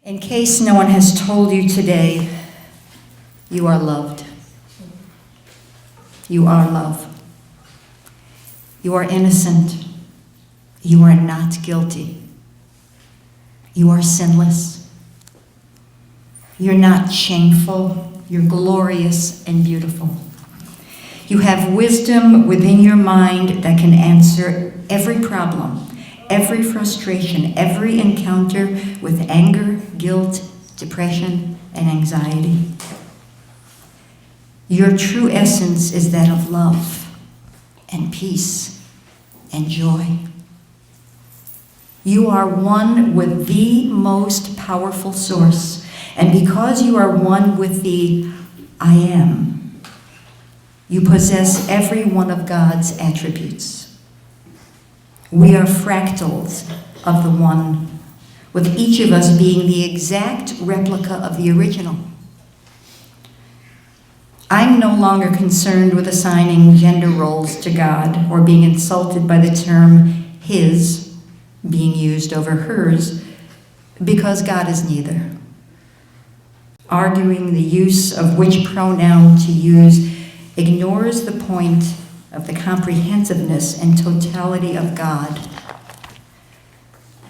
In case no one has told you today, you are loved. You are love. You are innocent. You are not guilty. You are sinless. You're not shameful. You're glorious and beautiful. You have wisdom within your mind that can answer every problem, every frustration, every encounter with anger, guilt, depression, and anxiety. Your true essence is that of love and peace and joy. You are one with the most powerful source, and because you are one with the I am, you possess every one of God's attributes. We are fractals of the one, with each of us being the exact replica of the original. I'm no longer concerned with assigning gender roles to God or being insulted by the term his being used over hers, because God is neither. Arguing the use of which pronoun to use ignores the point of the comprehensiveness and totality of God.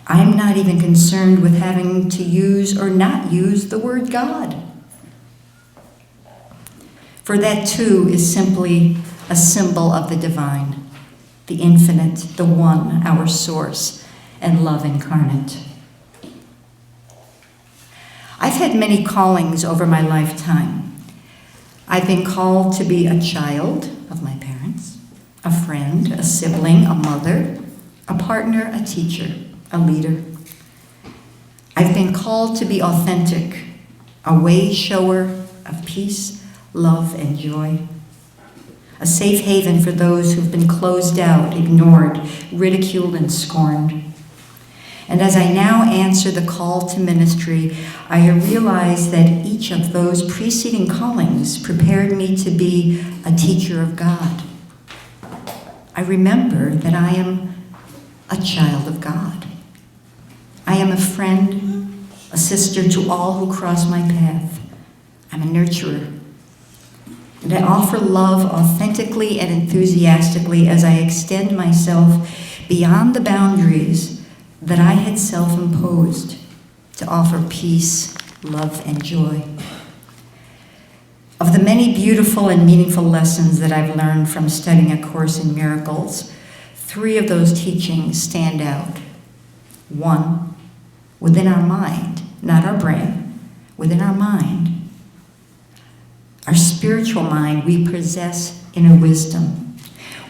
I'm not even concerned with having to use or not use the word God. For that too is simply a symbol of the divine, the infinite, the one, our source, and love incarnate. I've had many callings over my lifetime. I've been called to be a child of my parents, a friend, a sibling, a mother, a partner, a teacher, a leader. I've been called to be authentic, a way shower of peace, love, and joy, a safe haven for those who've been closed out, ignored, ridiculed, and scorned. And as I now answer the call to ministry, I realize that each of those preceding callings prepared me to be a teacher of God. I remember that I am a child of God. I am a friend, a sister to all who cross my path. I'm a nurturer. And I offer love authentically and enthusiastically as I extend myself beyond the boundaries that I had self-imposed to offer peace, love, and joy. Of the many beautiful and meaningful lessons that I've learned from studying A Course in Miracles, 3 of those teachings stand out. 1, within our mind, not our brain, within our mind. Our spiritual mind, we possess inner wisdom.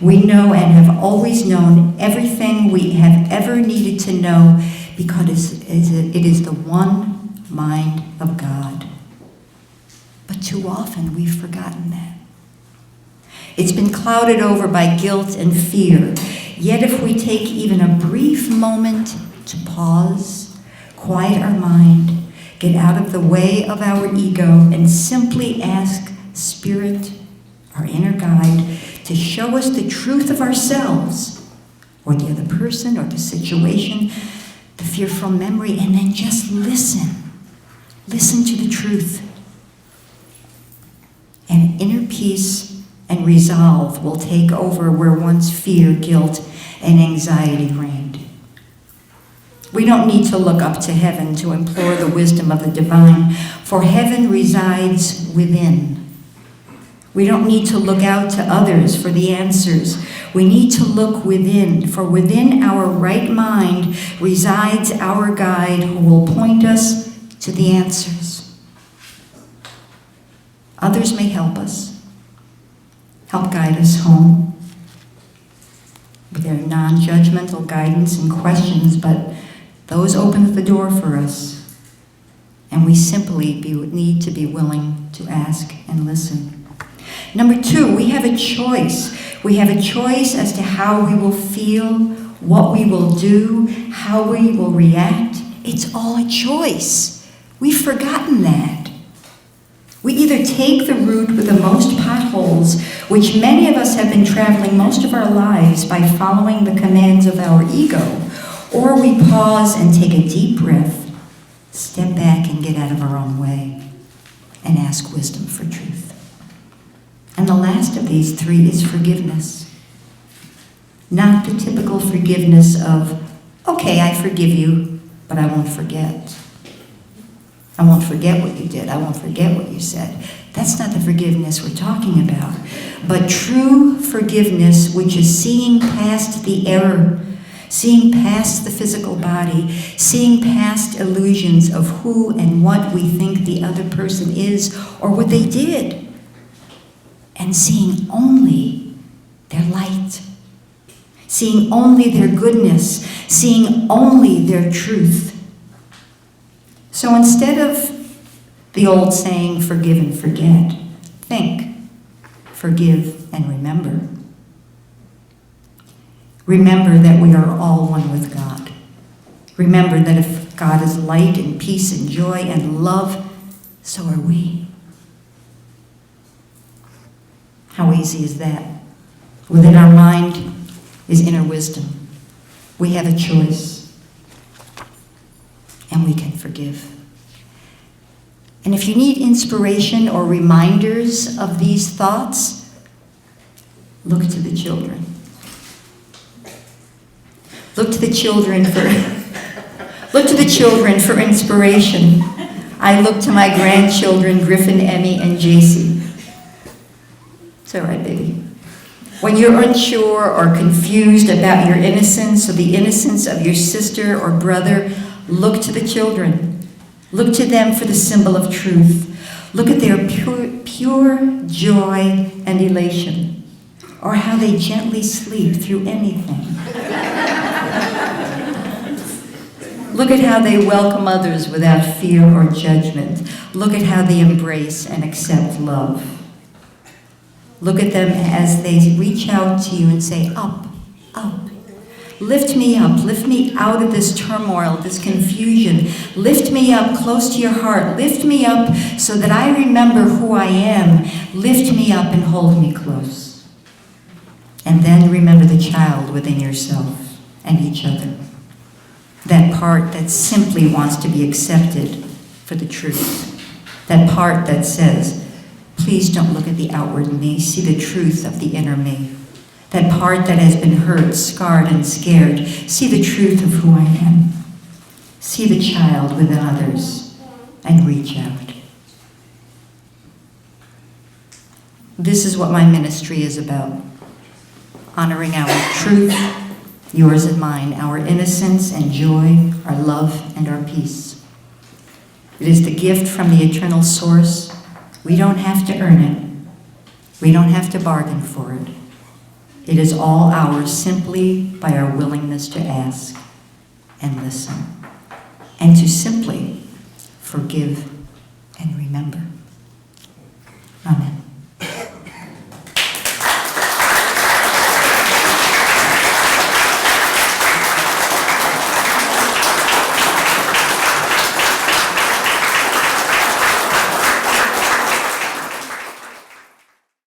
We know and have always known everything we have ever needed to know because it is the one mind of God. But too often we've forgotten that. It's been clouded over by guilt and fear. Yet if we take even a brief moment to pause, quiet our mind, get out of the way of our ego, and simply ask Spirit, our inner guide, to show us the truth of ourselves, or the other person, or the situation, the fearful memory, and then just listen. Listen to the truth. And inner peace and resolve will take over where once fear, guilt, and anxiety reigned. We don't need to look up to heaven to implore the wisdom of the divine, for heaven resides within. We don't need to look out to others for the answers. We need to look within, for within our right mind resides our guide who will point us to the answers. Others may help us, help guide us home with their non-judgmental guidance and questions, but those open the door for us, and we simply need to be willing to ask and listen. Number 2, we have a choice. We have a choice as to how we will feel, what we will do, how we will react. It's all a choice. We've forgotten that. We either take the route with the most potholes, which many of us have been traveling most of our lives by following the commands of our ego, or we pause and take a deep breath, step back and get out of our own way and ask wisdom for truth. And the last of these three is forgiveness. Not the typical forgiveness of, okay, I forgive you, but I won't forget. I won't forget what you did. I won't forget what you said. That's not the forgiveness we're talking about. But true forgiveness, which is seeing past the error, seeing past the physical body, seeing past illusions of who and what we think the other person is or what they did, and seeing only their light, seeing only their goodness, seeing only their truth. So instead of the old saying, forgive and forget, think, forgive and remember. Remember that we are all one with God. Remember that if God is light and peace and joy and love, so are we. How easy is that? Within our mind is inner wisdom. We have a choice, and we can forgive. And if you need inspiration or reminders of these thoughts, look to the children. Look to the children for inspiration. I look to my grandchildren, Griffin, Emmy, and JC. It's all right, baby. When you're unsure or confused about your innocence or the innocence of your sister or brother, look to the children. Look to them for the symbol of truth. Look at their pure joy and elation, or how they gently sleep through anything. Look at how they welcome others without fear or judgment. Look at how they embrace and accept love. Look at them as they reach out to you and say, up, up. Lift me up, lift me out of this turmoil, this confusion. Lift me up close to your heart. Lift me up so that I remember who I am. Lift me up and hold me close. And then remember the child within yourself and each other. That part that simply wants to be accepted for the truth. That part that says, please don't look at the outward me, see the truth of the inner me. That part that has been hurt, scarred, and scared, see the truth of who I am. See the child within others and reach out. This is what my ministry is about. Honoring our truth, yours and mine, our innocence and joy, our love and our peace. It is the gift from the eternal source. We don't have to earn it. We don't have to bargain for it. It is all ours simply by our willingness to ask and listen, and to simply forgive and remember.